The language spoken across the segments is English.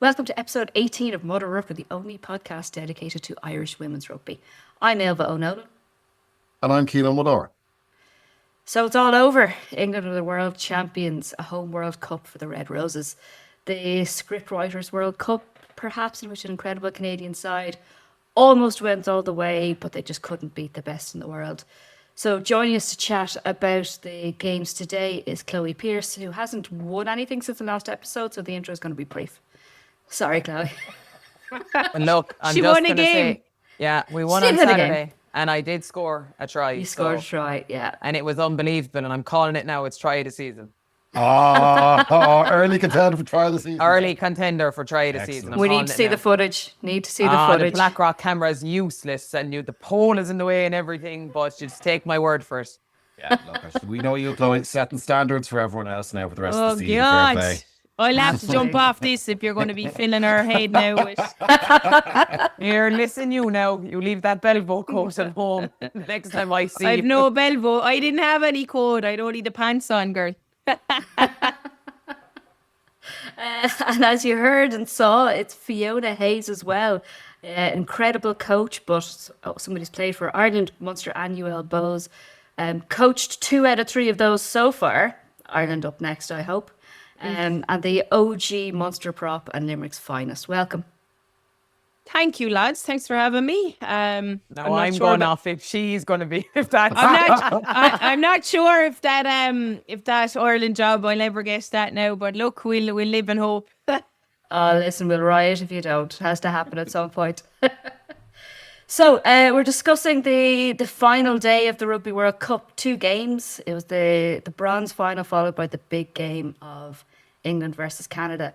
Welcome to episode 18 of MudderRucker, the only podcast dedicated to Irish women's rugby. I'm Ailbhe O'Nolan. And I'm Cian O'Mudder. So it's all over. England are the world champions, a home World Cup for the Red Roses. The scriptwriters World Cup, perhaps, in which an incredible Canadian side almost went all the way, but they just couldn't beat the best in the world. So joining us to chat about the games today is Chloe Pearse, who hasn't won anything since the last episode, so the intro is going to be brief. Sorry, Chloe. And look, I'm She just won a going to game. say, yeah, we won She on did win a game. Saturday, and I did score a try. You scored a try, yeah. And it was unbelievable, and I'm calling it now. It's try of the season. Early contender for try of the season. Early contender for try of the season. We need to see the footage. The Blackrock camera is useless, and the pole is in the way and everything, but just take my word for it. Yeah, look, we know you're Chloe, setting standards for everyone else now for the rest of the season. God. Fair play. I'll have to jump off this if you're going to be filling our head now with... Here, listen, you now. You leave that Belvo coat at home next time I see I've you. no Belvo. I didn't have any code. I'd only the pants on, girl. And as you heard and saw, it's Fiona Hayes as well. Incredible coach, but somebody who's played for Ireland, Munster and UL Bows. Coached 2 out of 3 of those so far. Ireland up next, I hope. And the OG Munster prop and Limerick's finest. Welcome. Thank you, lads. Thanks for having me. I'm going off if she's going to be, if that's... I'm not sure if that Ireland job, I'll never guess that now, but look, we'll live in hope. Listen, we'll riot if you don't. It has to happen at some point. So we're discussing the final day of the Rugby World Cup. 2 games. It was the bronze final followed by the big game of England versus Canada.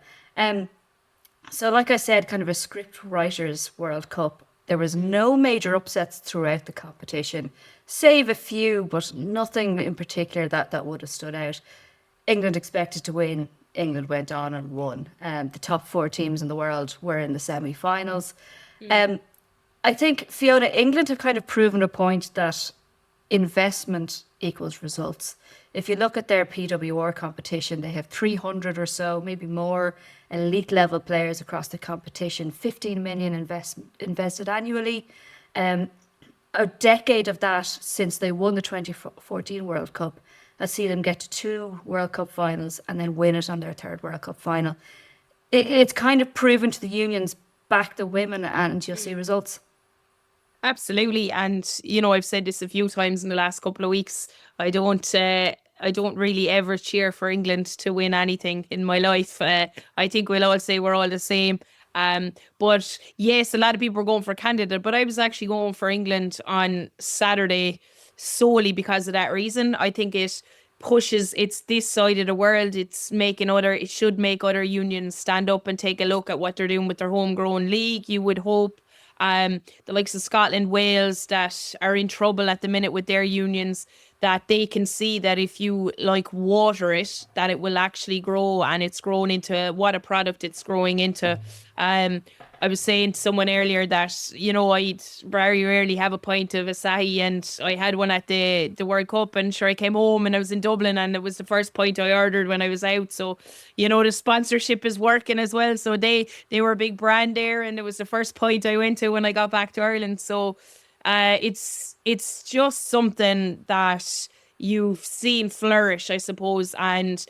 So like I said, kind of a script writers World Cup. There was no major upsets throughout the competition, save a few, but nothing in particular that would have stood out. England expected to win. England went on and won. The top 4 teams in the world were in the semi-finals. I think, Fiona, England have kind of proven a point that investment equals results. If you look at their PWR competition, they have 300 or so, maybe more, elite level players across the competition, 15 million invested annually. A decade of that since they won the 2014 World Cup has seen them get to 2 World Cup finals and then win it on their 3rd World Cup final. It's kind of proven to the unions, back the women and you'll see results. Absolutely. And, I've said this a few times in the last couple of weeks. I don't really ever cheer for England to win anything in my life. I think we'll all say we're all the same. But yes, a lot of people were going for Canada, but I was actually going for England on Saturday solely because of that reason. I think it's this side of the world. It should make other unions stand up and take a look at what they're doing with their homegrown league. You would hope the likes of Scotland, Wales that are in trouble at the minute with their unions, that they can see that if you water it, that it will actually grow, and it's grown into what a product it's growing into. I was saying to someone earlier that, I'd very rarely have a pint of Asahi, and I had one at the World Cup, and sure, I came home and I was in Dublin and it was the first pint I ordered when I was out. So, the sponsorship is working as well. So they were a big brand there, and it was the first pint I went to when I got back to Ireland. So it's just something that you've seen flourish, I suppose. And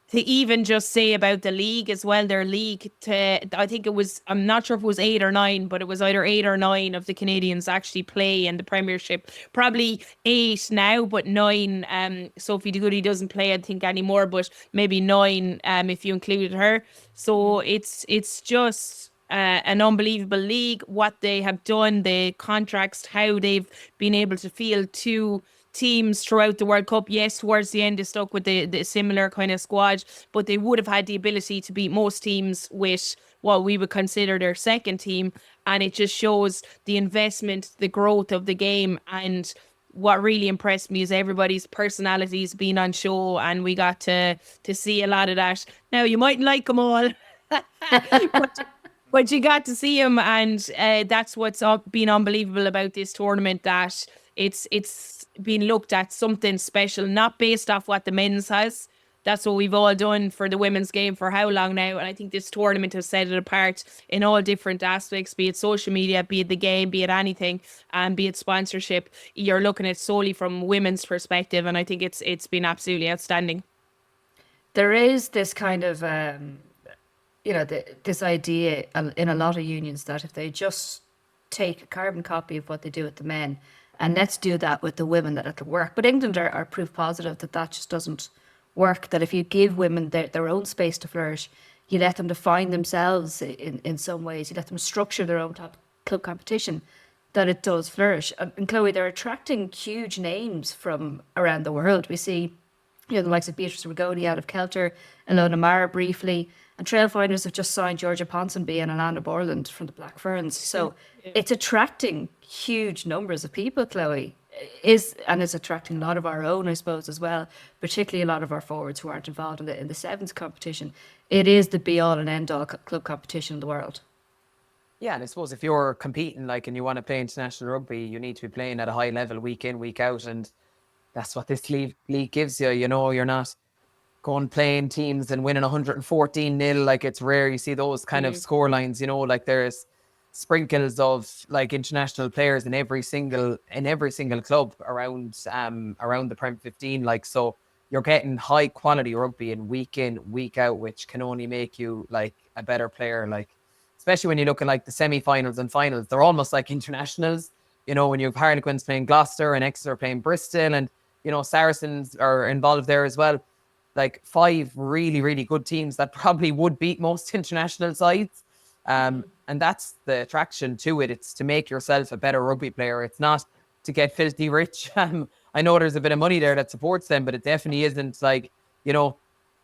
to even just say about the league as well, their league, I think it was, I'm not sure if it was 8 or 9, but it was either 8 or 9 of the Canadians actually play in the Premiership. Probably 8 now, but 9. Sophie Goody doesn't play, I think, anymore, but maybe 9 if you included her. So it's just an unbelievable league, what they have done, the contracts, how they've been able to field 2 teams throughout the World Cup. Yes, towards the end they stuck with the similar kind of squad, but they would have had the ability to beat most teams with what we would consider their second team. And it just shows the investment, the growth of the game. And what really impressed me is everybody's personalities being on show, and we got to see a lot of that. Now, you mightn't like them all, but you got to see them, and that's what's been unbelievable about this tournament, that it's been looked at something special, not based off what the men's has, that's what we've all done for the women's game for how long now. And I think this tournament has set it apart in all different aspects, be it social media, be it the game, be it anything, and be it sponsorship. You're looking at solely from women's perspective, and I think it's been absolutely outstanding. There is this kind of this idea in a lot of unions that if they just take a carbon copy of what they do with the men and let's do that with the women, that it'll work. But England are proof positive that that just doesn't work, that if you give women their own space to flourish, you let them define themselves in some ways, you let them structure their own top club competition, that it does flourish. And Chloe, they're attracting huge names from around the world. We see the likes of Beatrice Rigoni out of Kelter, Ilona Mara briefly, and Trailfinders have just signed Georgia Ponsonby and Alana Borland from the Black Ferns. So it's attracting huge numbers of people, Chloe, and it's attracting a lot of our own, I suppose, as well, particularly a lot of our forwards who aren't involved in the sevens competition. It is the be-all and end-all club competition in the world. Yeah, and I suppose if you're competing and you want to play international rugby, you need to be playing at a high level week in, week out, and that's what this league gives you. You're not going playing teams and winning 114-0. It's rare you see those kind of score lines. There's sprinkles of international players in every single club around the Prem 15. So you're getting high quality rugby in, week out, which can only make you a better player. Especially when you look at the semi-finals and finals, they're almost like internationals. When you have Harlequins playing Gloucester and Exeter playing Bristol, and Saracens are involved there as well. 5 really, really good teams that probably would beat most international sides. And that's the attraction to it. It's to make yourself a better rugby player. It's not to get filthy rich. I know there's a bit of money there that supports them, but it definitely isn't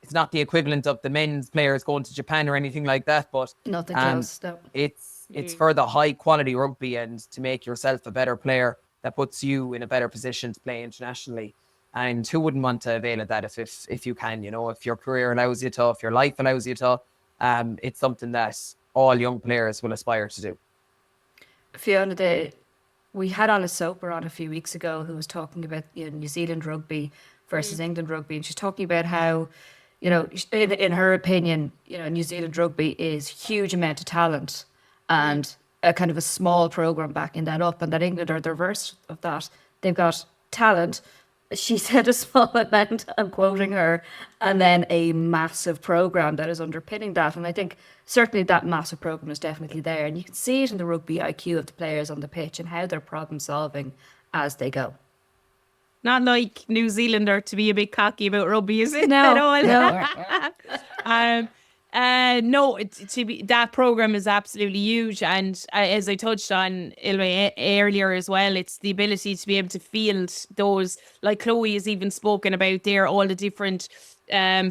it's not the equivalent of the men's players going to Japan or anything like that. But nothing close, no. It's for the high quality rugby and to make yourself a better player that puts you in a better position to play internationally. And who wouldn't want to avail of that if you can, if your career allows you to, if your life allows you to, it's something that all young players will aspire to do. Fiona, we had on a Soper on a few weeks ago who was talking about New Zealand rugby versus England rugby, and she's talking about how, in her opinion, New Zealand rugby is huge amount of talent and a kind of a small program backing that up, and that England are the reverse of that. They've got talent. She said a small amount, I'm quoting her, and then a massive program that is underpinning that. And I think certainly that massive program is definitely there. And you can see it in the rugby IQ of the players on the pitch and how they're problem solving as they go. Not like New Zealander to be a bit cocky about rugby, is it? No, at all? no. No, that program is absolutely huge, and as I touched on Ailbhe earlier as well, it's the ability to be able to field those. Like Chloe has even spoken about there, all the different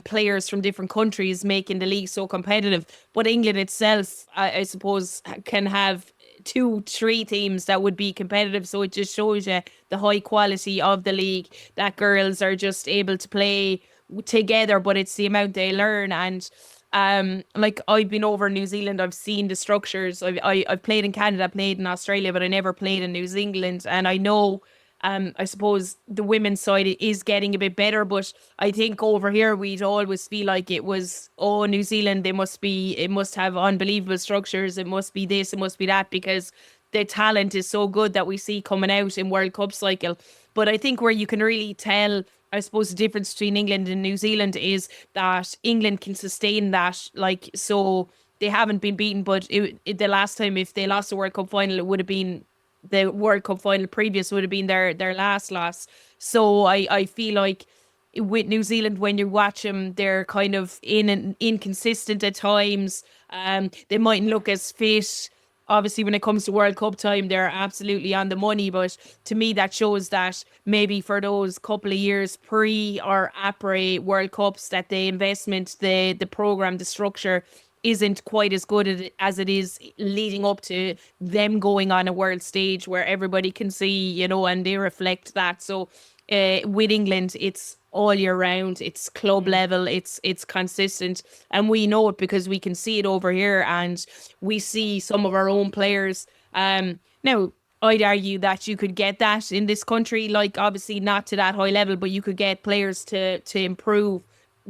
players from different countries making the league so competitive. But England itself, I suppose, can have 2-3 teams that would be competitive. So it just shows you the high quality of the league, that girls are just able to play together, but it's the amount they learn. And I've been over in New Zealand, I've seen the structures. I've played in Canada, played in Australia, but I never played in New Zealand. And I know I suppose the women's side is getting a bit better, but I think over here we'd always feel like it was, New Zealand, it must have unbelievable structures, it must be this, it must be that, because the talent is so good that we see coming out in World Cup cycle. But I think where you can really tell, I suppose, the difference between England and New Zealand is that England can sustain that. So they haven't been beaten, but the last time, if they lost the World Cup final, it would have been the World Cup final previous would have been their last loss. So I feel like with New Zealand, when you watch them, they're kind of inconsistent at times. They mightn't look as fit. Obviously, when it comes to World Cup time, they're absolutely on the money. But to me, that shows that maybe for those couple of years pre or après World Cups, that the investment, the program, the structure isn't quite as good as it is leading up to them going on a world stage where everybody can see, and they reflect that. So with England, it's all year round, it's club level, it's consistent, and we know it because we can see it over here, and we see some of our own players. Now, I'd argue that you could get that in this country, obviously not to that high level, but you could get players to improve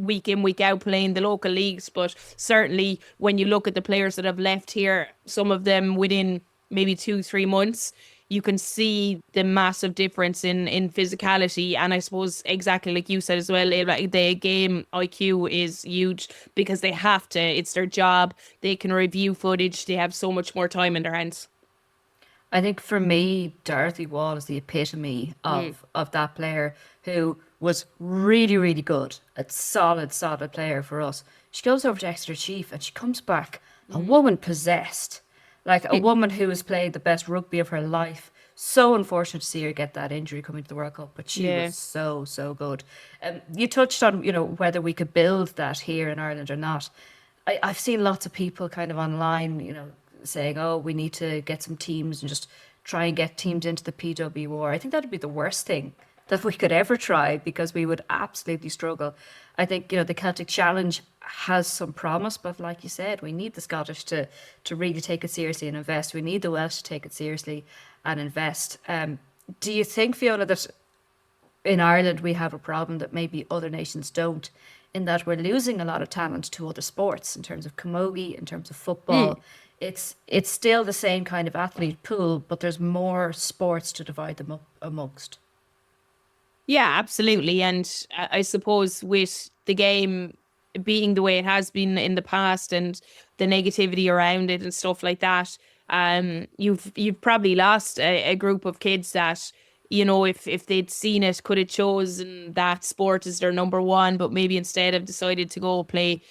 week in, week out playing the local leagues. But certainly when you look at the players that have left here, some of them within maybe 2-3 months, you can see the massive difference in physicality. And I suppose exactly like you said as well, like the game IQ is huge because they have to, it's their job. They can review footage. They have so much more time in their hands. I think for me, Dorothy Wall is the epitome of that player who was really, really good, a solid player for us. She goes over to Exeter Chief and she comes back a woman possessed, like a woman who has played the best rugby of her life. So unfortunate to see her get that injury coming to the World Cup, but she was so good. You touched on, whether we could build that here in Ireland or not. I've seen lots of people kind of online, saying, oh, we need to get some teams and just try and get teams into the PWR. I think that'd be the worst thing that we could ever try because we would absolutely struggle. I think, the Celtic Challenge has some promise, but like you said, we need the Scottish to really take it seriously and invest. We need the Welsh to take it seriously and invest. Do you think, Fiona, that in Ireland we have a problem that maybe other nations don't, in that we're losing a lot of talent to other sports in terms of camogie, in terms of football? It's still the same kind of athlete pool, but there's more sports to divide them up amongst. Yeah, absolutely. And I suppose with the game being the way it has been in the past and the negativity around it and stuff like that, you've probably lost a group of kids that, if they'd seen it, could have chosen that sport as their number one, but maybe instead have decided to go play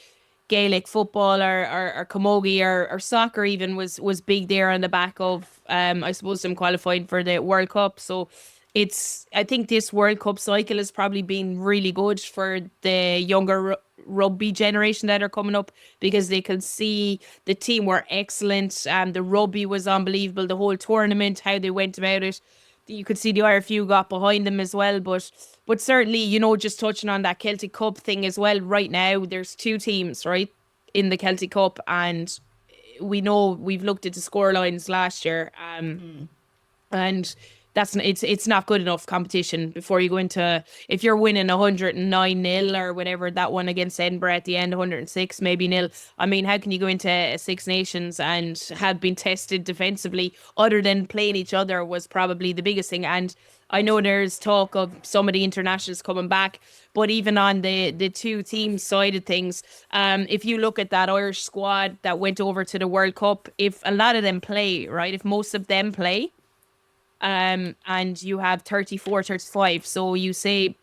Gaelic football or camogie or soccer even was big there on the back of I suppose them qualifying for the World Cup. So I think this World Cup cycle has probably been really good for the younger rugby generation that are coming up because they can see the team were excellent. The rugby was unbelievable. The whole tournament, how they went about it. You could see the RFU got behind them as well, but certainly, just touching on that Celtic Cup thing as well. Right now, there's 2 teams, right, in the Celtic Cup, and we know we've looked at the scorelines last year, and it's not good enough competition before you go into, if you're winning 109-0 or whatever, that one against Edinburgh at the end, 106 maybe nil. I mean, how can you go into a Six Nations and have been tested defensively other than playing each other was probably the biggest thing. And I know there's talk of some of the internationals coming back, but even on the 2 team side of things, if you look at that Irish squad that went over to the World Cup, if a lot of them play, right, if most of them play, and you have 34, 35, so you say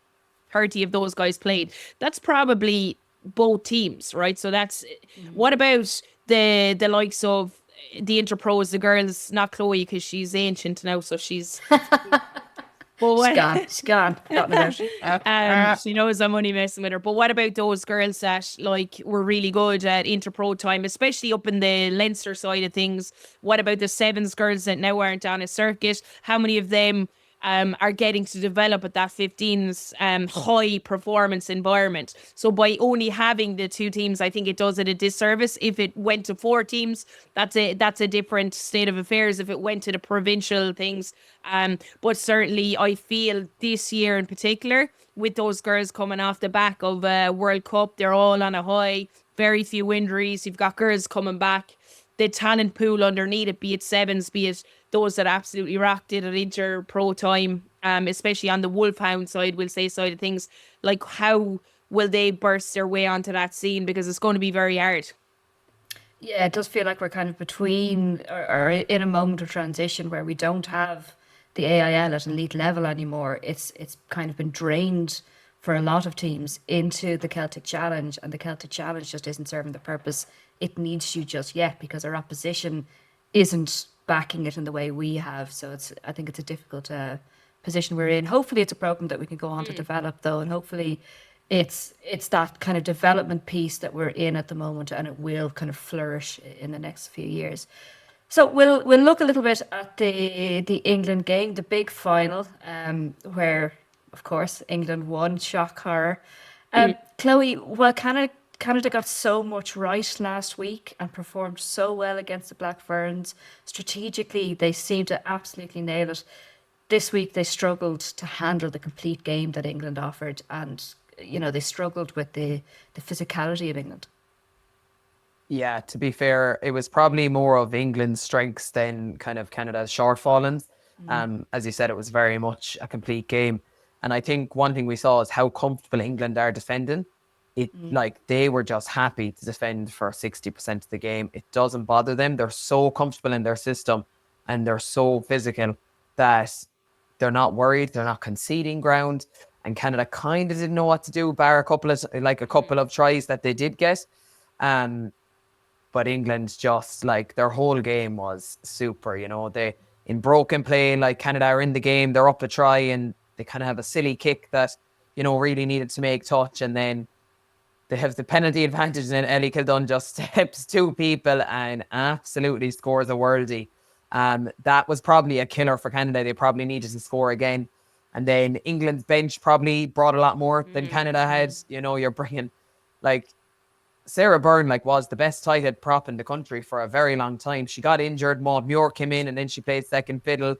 30 of those guys played, that's probably both teams, right? So that's what about the likes of the interpros, the girls, not Chloe because she's ancient now, so she's She's gone. She knows I'm only messing with her. But what about those girls that were really good at interpro time, especially up in the Leinster side of things? What about the sevens girls that now aren't on a circuit? How many of them are getting to develop at that 15s high performance environment? So by only having the 2 teams, I think it does it a disservice. If it went to 4 teams, that's a different state of affairs. If it went to the provincial things, but certainly I feel this year in particular, with those girls coming off the back of a World Cup, they're all on a high, very few injuries. You've got girls coming back. The talent pool underneath it, be it sevens, be it those that absolutely rocked it at inter-pro time, especially on the Wolfhound side, we'll say, side of things, how will they burst their way onto that scene? Because it's going to be very hard. Yeah, it does feel like we're kind of between or in a moment of transition where we don't have the AIL at elite level anymore. It's kind of been drained for a lot of teams into the Celtic Challenge, and the Celtic Challenge just isn't serving the purpose it needs to just yet because our opposition isn't backing it in the way we have. So I think it's a difficult position we're in. Hopefully it's a program that we can go on to develop though, and hopefully it's that kind of development piece that we're in at the moment, and it will kind of flourish in the next few years. So we'll look a little bit at the England game, the big final, where of course England won, shock horror. Chloe, well, Canada got so much right last week and performed so well against the Black Ferns. Strategically, they seemed to absolutely nail it. This week, they struggled to handle the complete game that England offered, and they struggled with the physicality of England. Yeah, to be fair, it was probably more of England's strengths than kind of Canada's shortfalls. As you said, it was very much a complete game. And I think one thing we saw is how comfortable England are defending. Like they were just happy to defend for 60% of the game. It doesn't bother them. They're so comfortable in their system and they're so physical that they're not worried. They're not conceding ground. And Canada kind of didn't know what to do, bar a couple of tries that they did get. But England just like their whole game was super, they in broken play, like Canada are in the game, they're up a try and they kind of have a silly kick that, really needed to make touch. And then they have the penalty advantage and then Ellie Kildunne just steps two people and absolutely scores a worldie. That was probably a killer for Canada. They probably needed to score again. And then England's bench probably brought a lot more than Canada had. You're bringing like Sarah Bern was the best tight head prop in the country for a very long time. She got injured. Maud Muir came in and then she played second fiddle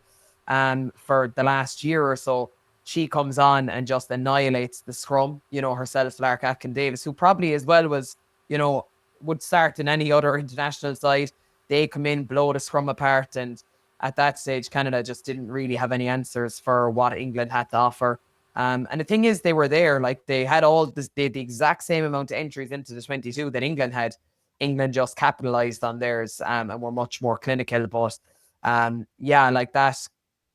for the last year or so. She comes on and just annihilates the scrum, herself, Lark Atkin-Davis, who probably as well was, would start in any other international side. They come in, blow the scrum apart. And at that stage, Canada just didn't really have any answers for what England had to offer. And the thing is, they were there. Like they had the exact same amount of entries into the 22 that England had. England just capitalized on theirs and were much more clinical. But like that,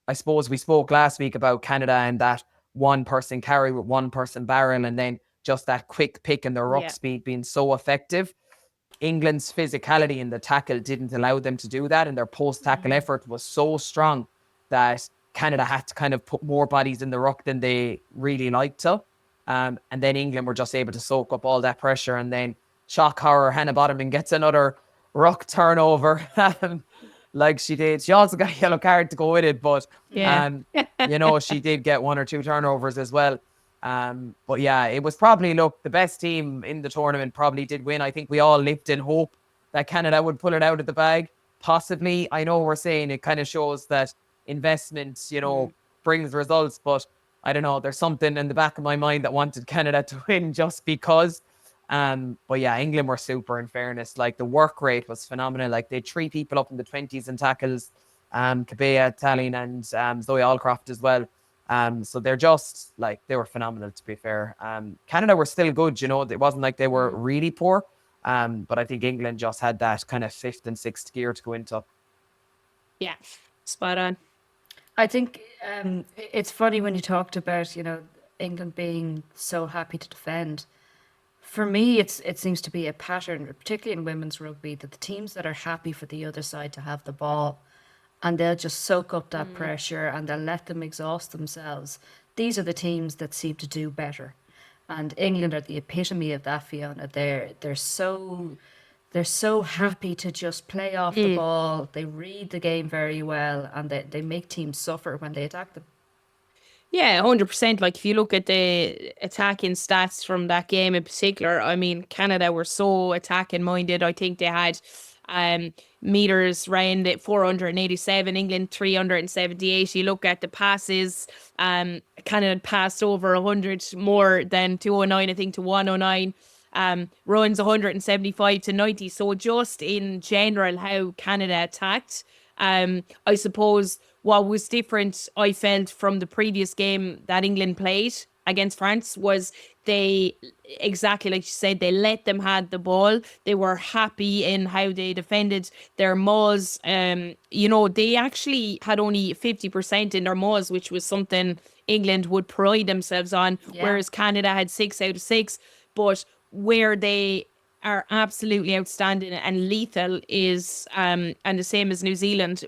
I suppose we spoke last week about Canada and that one person carry with one person barrel, and then just that quick pick and the ruck speed being so effective. England's physicality in the tackle didn't allow them to do that, and their post-tackle effort was so strong that Canada had to kind of put more bodies in the ruck than they really liked to. And then England were just able to soak up all that pressure. And then shock horror, Hannah Botterman gets another ruck turnover like she did. She also got a yellow card to go with it. But, she did get one or two turnovers as well. But yeah, it was probably, the best team in the tournament probably did win. I think we all lived in hope that Canada would pull it out of the bag. Possibly. I know we're saying it kind of shows that investment, brings results, but I don't know, there's something in the back of my mind that wanted Canada to win just because. But yeah, England were super, in fairness. Like the work rate was phenomenal. Like they had 3 people up in the 20s in tackles, Kabea, Tallinn and Zoe Allcroft as well. So they're just they were phenomenal, to be fair. Canada were still good, it wasn't like they were really poor. But I think England just had that kind of 5th and 6th gear to go into. Yeah, spot on. I think it's funny when you talked about, England being so happy to defend. For me, it seems to be a pattern, particularly in women's rugby, that the teams that are happy for the other side to have the ball and they'll just soak up that pressure and they'll let them exhaust themselves. These are the teams that seem to do better. And England are the epitome of that, Fiona. They're so happy to just play off the ball. They read the game very well and they make teams suffer when they attack them. Yeah, 100%. Like if you look at the attacking stats from that game in particular, I mean, Canada were so attacking minded. I think they had meters round at 487, England 378. You look at the passes, Canada passed over 100 more than 209, I think, to 109. Runs 175 to 90. So just in general, how Canada attacked. I suppose what was different, I felt, from the previous game that England played against France was they, exactly like you said, they let them have the ball. They were happy in how they defended their mauls. They actually had only 50% in their mauls, which was something England would pride themselves on, whereas Canada had 6 out of 6. But where they are absolutely outstanding and lethal is, and the same as New Zealand,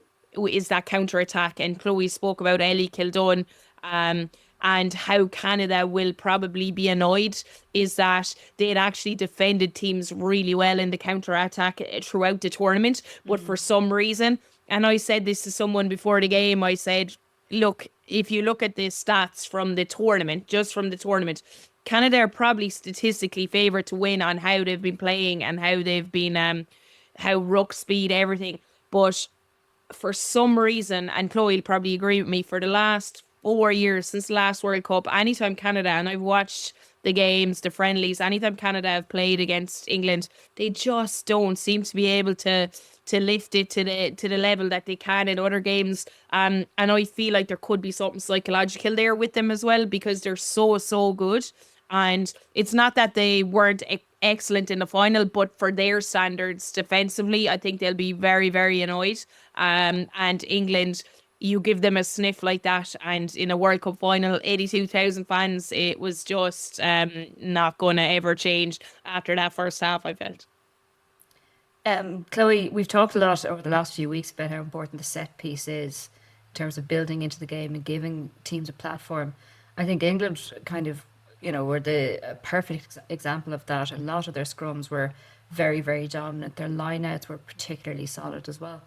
is that counter attack. And Chloe spoke about Ellie Kildunne, and how Canada will probably be annoyed is that they had actually defended teams really well in the counter attack throughout the tournament, but for some reason, and I said this to someone before the game, I said, look, if you look at the stats from the tournament, just from the tournament, Canada are probably statistically favoured to win on how they've been playing and how they've been, how ruck speed, everything. But for some reason, and Chloe will probably agree with me, for the last 4 years since the last World Cup, anytime Canada, and I've watched the games, the friendlies, anytime Canada have played against England, they just don't seem to be able to lift it to the level that they can in other games. And I feel like there could be something psychological there with them as well, because they're so good. And it's not that they weren't excellent in the final, but for their standards defensively, I think they'll be very, very annoyed. And England, you give them a sniff like that, and in a World Cup final, 82,000 fans, it was just not going to ever change after that first half, I felt. Chloe, we've talked a lot over the last few weeks about how important the set piece is in terms of building into the game and giving teams a platform. I think England kind of, were the perfect example of that. A lot of their scrums were very, very dominant. Their lineouts were particularly solid as well.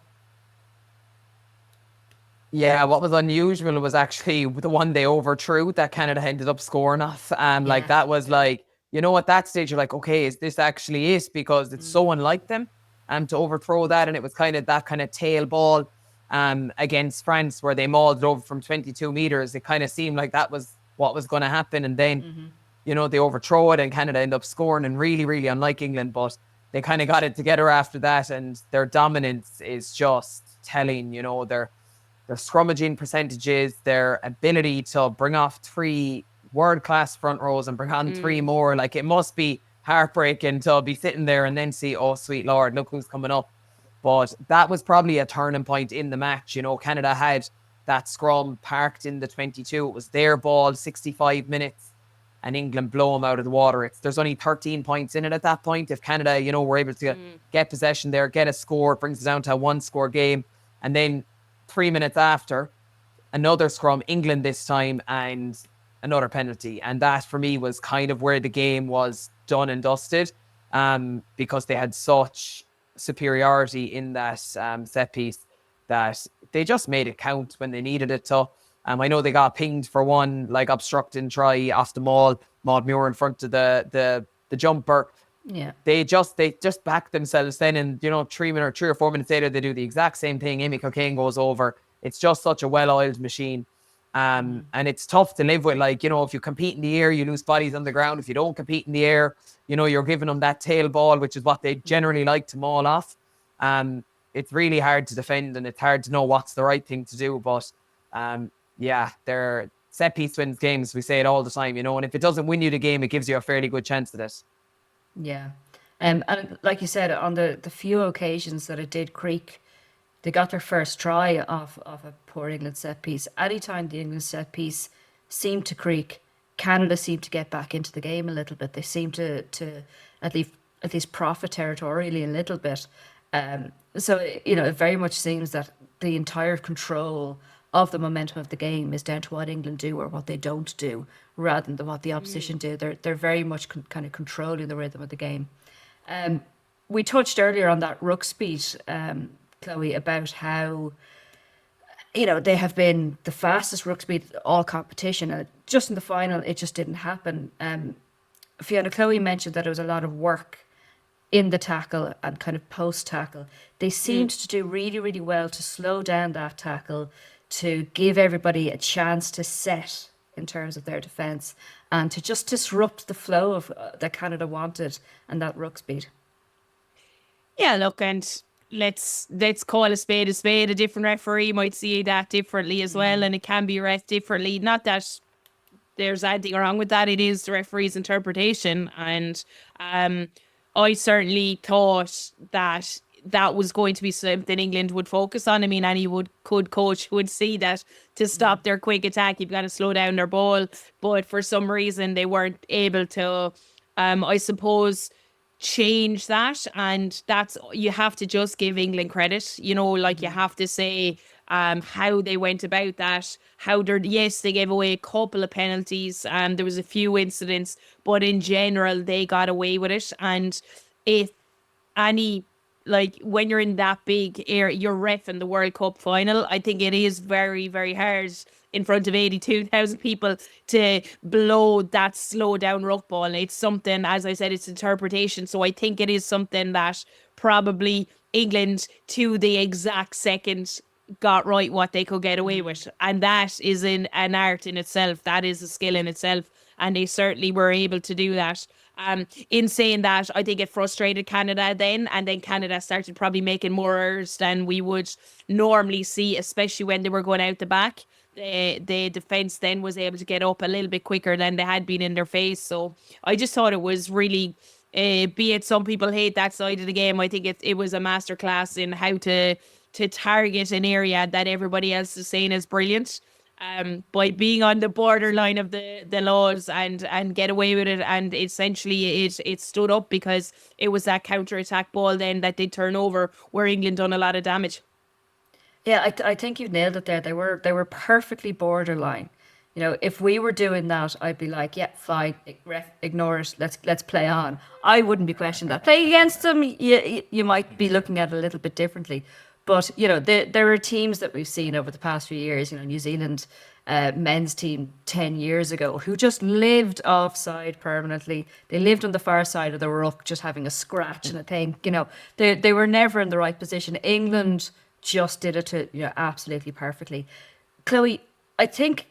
Yeah, what was unusual was actually the one they overthrew that Canada ended up scoring off. Like that was like, at that stage you're like, okay, is this actually it? Because it's so unlike them to overthrow that. And it was kind of that kind of tail ball against France where they mauled it over from 22 meters. It kind of seemed like that was what was going to happen. And then, they overthrow it and Canada end up scoring, and really, really unlike England, but they kind of got it together after that. And their dominance is just telling, their scrummaging percentages, their ability to bring off 3 world-class front rows and bring on 3 more. Like, it must be heartbreaking to be sitting there and then see, oh, sweet Lord, look who's coming up. But that was probably a turning point in the match. Canada had that scrum parked in the 22. It was their ball, 65 minutes, and England blow them out of the water. There's only 13 points in it at that point. If Canada, were able to get possession there, get a score, it brings it down to a 1-score game. And then 3 minutes after, another scrum, England this time, and another penalty. And that, for me, was kind of where the game was done and dusted, because they had such superiority in that set piece that they just made it count when they needed it to. I know they got pinged for one, like, obstructing try off the maul, Maud Muir in front of the jumper. Yeah. They just backed themselves then, and 3 or 4 minutes later they do the exact same thing. Amy Cocaine goes over. It's just such a well-oiled machine, and it's tough to live with. Like, if you compete in the air, you lose bodies on the ground. If you don't compete in the air, you're giving them that tail ball, which is what they generally like to maul off. It's really hard to defend, and it's hard to know what's the right thing to do. But their set piece wins games. We say it all the time, and if it doesn't win you the game, it gives you a fairly good chance at it. Yeah. And like you said, on the few occasions that it did creak, they got their first try off a poor England set piece. Anytime the England set piece seemed to creak, Canada seemed to get back into the game a little bit. They seemed to at least profit territorially a little bit. So it very much seems that the entire control of the momentum of the game is down to what England do or what they don't do, rather than what the opposition do. They're very much kind of controlling the rhythm of the game. We touched earlier on that ruck speed, Chloe, about how they have been the fastest ruck speed all competition, and just in the final it just didn't happen. Fiona, Chloe mentioned that it was a lot of work in the tackle and kind of post tackle. They seemed to do really, really well to slow down that tackle, to give everybody a chance to set in terms of their defence, and to just disrupt the flow of that Canada wanted and that ruck speed. Yeah, look, and let's call a spade a spade. A different referee might see that differently as well, and it can be ref differently. Not that there's anything wrong with that. It is the referee's interpretation, and I certainly thought that was going to be something England would focus on. I mean, any good coach would see that to stop their quick attack, you've got to slow down their ball. But for some reason, they weren't able to, I suppose, change that. And you have to just give England credit. You have to say how they went about that. Yes, they gave away a couple of penalties. There was a few incidents, but in general, they got away with it. And if when you're in that big air, you're ref in the World Cup final, I think it is very, very hard in front of 82,000 people to blow that slow down ruck ball. It's something, as I said, it's interpretation. So I think it is something that probably England, to the exact second, got right what they could get away with. And that is an art in itself. That is a skill in itself. And they certainly were able to do that. In saying that, I think it frustrated Canada then, and then Canada started probably making more errors than we would normally see, especially when they were going out the back. The defense then was able to get up a little bit quicker than they had been in their face. So I just thought it was really, be it some people hate that side of the game, I think it was a masterclass in how to target an area that everybody else is saying is brilliant. By being on the borderline of the laws and get away with it, and essentially it stood up because it was that counter attack ball then that did turn over where England done a lot of damage. Yeah, I think you nailed it there. They were perfectly borderline. You know, if we were doing that, I'd be like, yeah, fine, ignore it. Let's play on. I wouldn't be questioning that. Playing against them, you might be looking at it a little bit differently. But you know, there are teams that we've seen over the past few years. You know, New Zealand men's team 10 years ago who just lived offside permanently. They lived on the far side of the ruck, just having a scratch and a thing. You know, they were never in the right position. England just did it to, you know, absolutely perfectly. Chloe, I think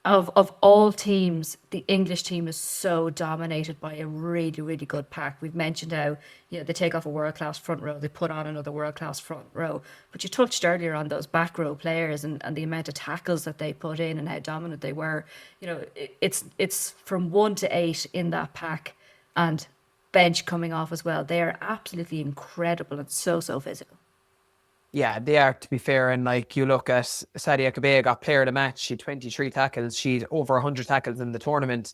of all teams, the English team is so dominated by a really, really good pack. We've mentioned how, you know, they take off a world-class front row, they put on another world-class front row. But you touched earlier on those back row players and the amount of tackles that they put in and how dominant they were. You know, it's from 1 to 8 in that pack, and bench coming off as well. They are absolutely incredible and so physical. Yeah, they are, to be fair. And like, you look at Sadia Kabea, got player of the match. She had 23 tackles. She'd over 100 tackles in the tournament.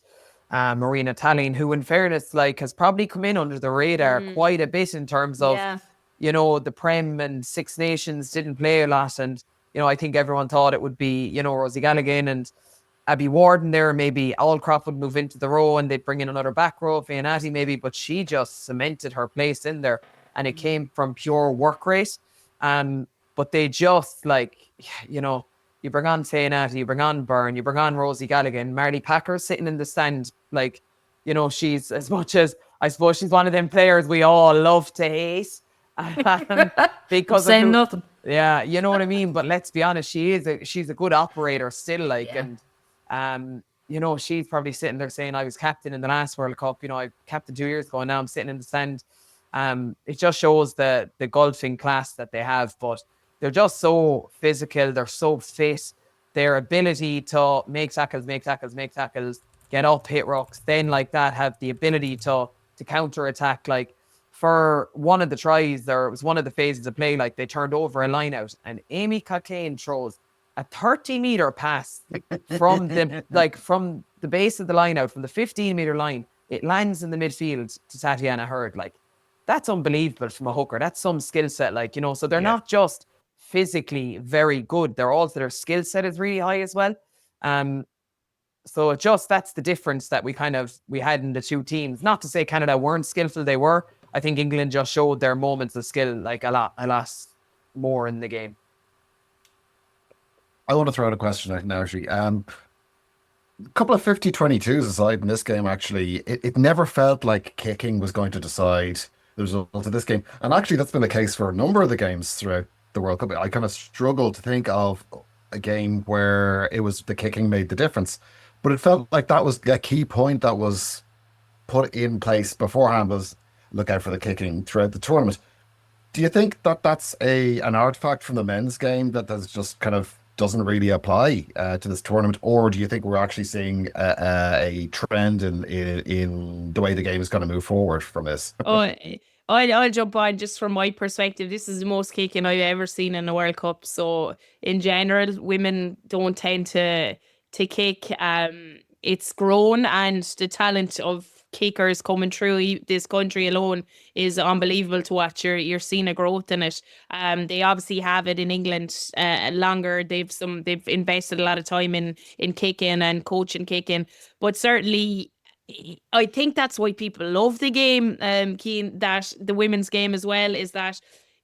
Marina Tallinn, who in fairness, like, has probably come in under the radar quite a bit in terms of, Yeah. you know, the Prem and Six Nations didn't play a lot. And, you know, I think everyone thought it would be, you know, Rosie Galligan and Abby Warden there. Maybe Aldcroft would move into the row and they'd bring in another back row, Fianati maybe, but she just cemented her place in there. And it came from pure work rate. But they just, like, you know, you bring on Fianati, you bring on Bern, you bring on Rosie Galligan, Marley Packer sitting in the stand, like, you know, she's, as much as I suppose she's one of them players we all love to hate. Because Saying nothing. yeah, you know what I mean. But let's be honest, she's a good operator still, like, Yeah. and you know, she's probably sitting there saying, I was captain in the last World Cup, you know, I captained 2 years ago, and now I'm sitting in the stand. It just shows the golfing class that they have, but they're just so physical, they're so fit, their ability to make tackles, get up, hit rocks, then like that, have the ability to counter attack. Like, for one of the tries, there was one of the phases of play, like they turned over a line out, and Amy Cockayne throws a 30-meter pass from from the base of the line out, from the 15-meter line. It lands in the midfield to Tatiana Hurd. Like, that's unbelievable from a hooker. That's some skill set, like, you know. So they're not just physically very good, they're also, their skill set is really high as well. So it just, that's the difference that we had in the two teams. Not to say Canada weren't skillful, they were. I think England just showed their moments of skill, like, a lot more in the game. I want to throw out a question out now, actually. A couple of 50-22s aside in this game, actually, it never felt like kicking was going to decide the result of this game. And actually, that's been the case for a number of the games throughout the World Cup. I kind of struggle to think of a game where it was the kicking made the difference. But it felt like that was a key point that was put in place beforehand, was look out for the kicking throughout the tournament. Do you think that that's an artifact from the men's game that just kind of doesn't really apply to this tournament, or do you think we're actually seeing a trend in the way the game is going to move forward from this? I'll jump on just from my perspective. This is the most kicking I've ever seen in the World Cup. So in general, women don't tend to kick. It's grown, and the talent of kickers coming through this country alone is unbelievable to watch. You're seeing a growth in it. They obviously have it in England longer. They've invested a lot of time in kicking and coaching kicking, but certainly I think that's why people love the game, Cian, that the women's game as well, is that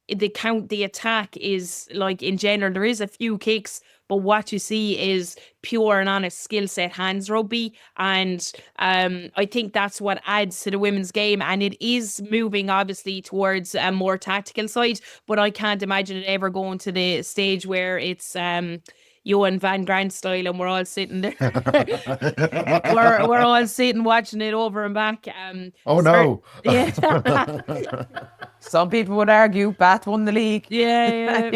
the attack is, like, in general, there is a few kicks, but what you see is pure and honest skill set hands rugby, and I think that's what adds to the women's game, and it is moving obviously towards a more tactical side, but I can't imagine it ever going to the stage where it's Johan Van Grant style and we're all sitting there we're all sitting watching it over and back. Oh no. Yeah. Some people would argue Bath won the league. Yeah.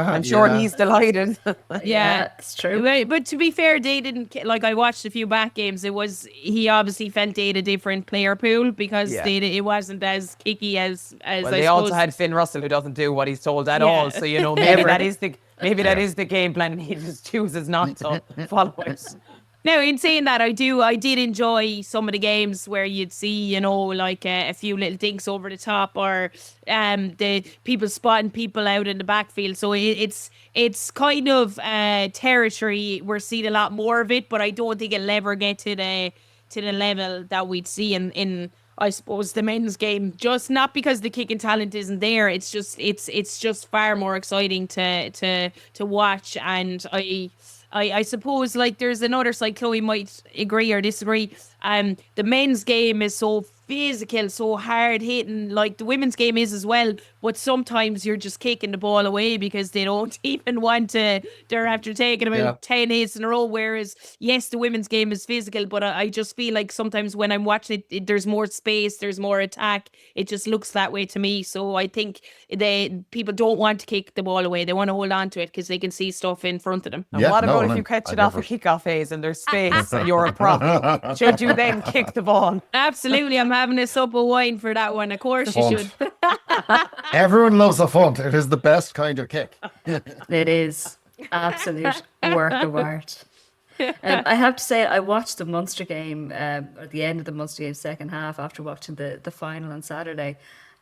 I'm sure he's delighted. Yeah, it's true. But to be fair, they didn't like. I watched a few back games. He obviously felt they had a different player pool because it wasn't as kicky as. Well, I they suppose. also had Finn Russell, who doesn't do what he's told at all. So maybe that is the game plan, and he just chooses not to follow it. Now, in saying that, I did enjoy some of the games where you'd see, like a few little dinks over the top, or the people spotting people out in the backfield. So it's kind of territory. We're seeing a lot more of it, but I don't think it'll ever get to the level that we'd see in I suppose the men's game. Just not because the kicking talent isn't there. It's just far more exciting to watch, and I suppose, like, there's another side. Chloe might agree or disagree. The men's game is so physical, so hard hitting, like the women's game is as well. But sometimes you're just kicking the ball away because they don't even want to. They're after taking about 10 hits in a row. Whereas, yes, the women's game is physical, but I just feel like sometimes when I'm watching it, there's more space, there's more attack. It just looks that way to me. So I think people don't want to kick the ball away. They want to hold on to it because they can see stuff in front of them. And what about if you catch it off a kickoff phase and there's space and you're a prop? Should you then kick the ball? Absolutely. I'm having a sup of wine for that one. Of course you should. Everyone loves a funt. It is the best kind of kick. It is absolute work of art. I have to say, I watched the Munster game at the end of the Munster game second half after watching the final on Saturday,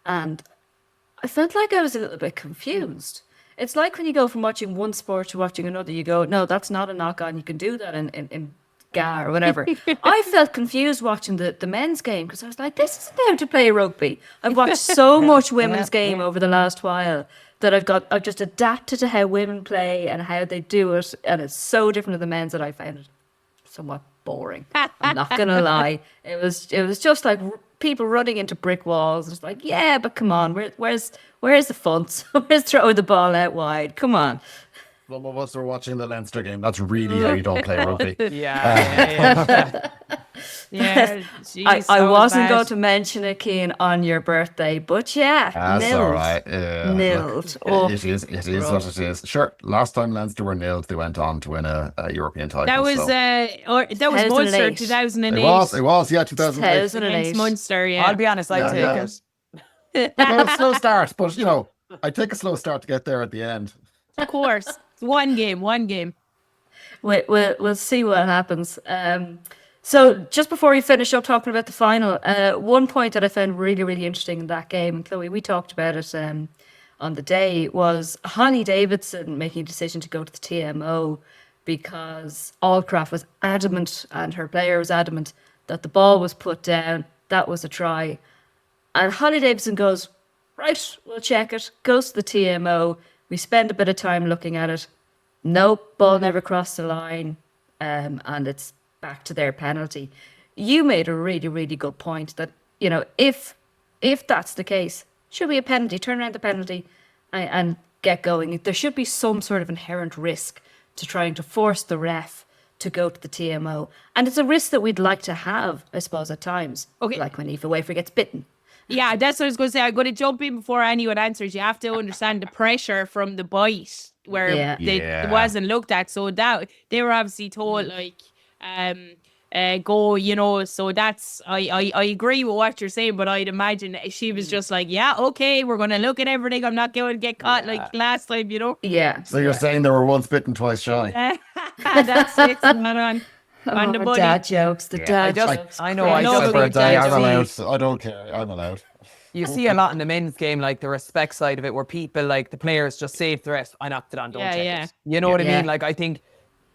and I felt like I was a little bit confused. It's like when you go from watching one sport to watching another, you go, no, that's not a knock on. You can do that in GA or whatever. I felt confused watching the men's game because I was like, this isn't how to play rugby. I've watched so much women's game over the last while that I've just adapted to how women play and how they do it, and it's so different to the men's that I found it somewhat boring. I'm not gonna lie. It was just like people running into brick walls. It's like, yeah, but come on, where's the fun? Where's throwing the ball out wide? Come on. Some of us are watching the Leinster game. That's really how you don't play rugby. Yeah. I wasn't going to mention it, Cian, on your birthday, but yeah, That's nilled. all right. Yeah, Nilled. Look, it is what it is. Sure, last time Leinster were nilled, they went on to win a European title. That was that was Munster 2008. It was, yeah, 2008. Against Munster, yeah. I'll be honest, I take it. Well, slow start, but I take a slow start to get there at the end. Of course. It's one game. We'll see what happens. So just before we finish up talking about the final, one point that I found really, really interesting in that game, and Chloe, we talked about it on the day, was Honey Davidson making a decision to go to the TMO because Aldcraft was adamant and her player was adamant that the ball was put down, that was a try. And Honey Davidson goes, right, we'll check it, goes to the TMO, we spend a bit of time looking at it. Nope, ball never crossed the line, and it's back to their penalty. You made a really, really good point that, if that's the case, should be a penalty, turn around the penalty and get going. There should be some sort of inherent risk to trying to force the ref to go to the TMO. And it's a risk that we'd like to have, I suppose, at times. Okay. Like when Aoife Wafer gets bitten. Yeah, that's what I was going to say. I'm going to jump in before anyone answers. You have to understand the pressure from the bite where it wasn't looked at. So that they were obviously told, like, go, so that's, I agree with what you're saying, but I'd imagine she was just like, yeah, okay, we're going to look at everything. I'm not going to get caught like last time, Yeah. So you're saying they were once bitten, twice shy. That's it. On the money. Dad jokes, dad jokes. I know. I'm allowed. See, I don't care. I'm allowed. You see a lot in the men's game, like the respect side of it, where people, like the players, just say to the ref, I knocked it on, don't check it. You know what I mean? Like, I think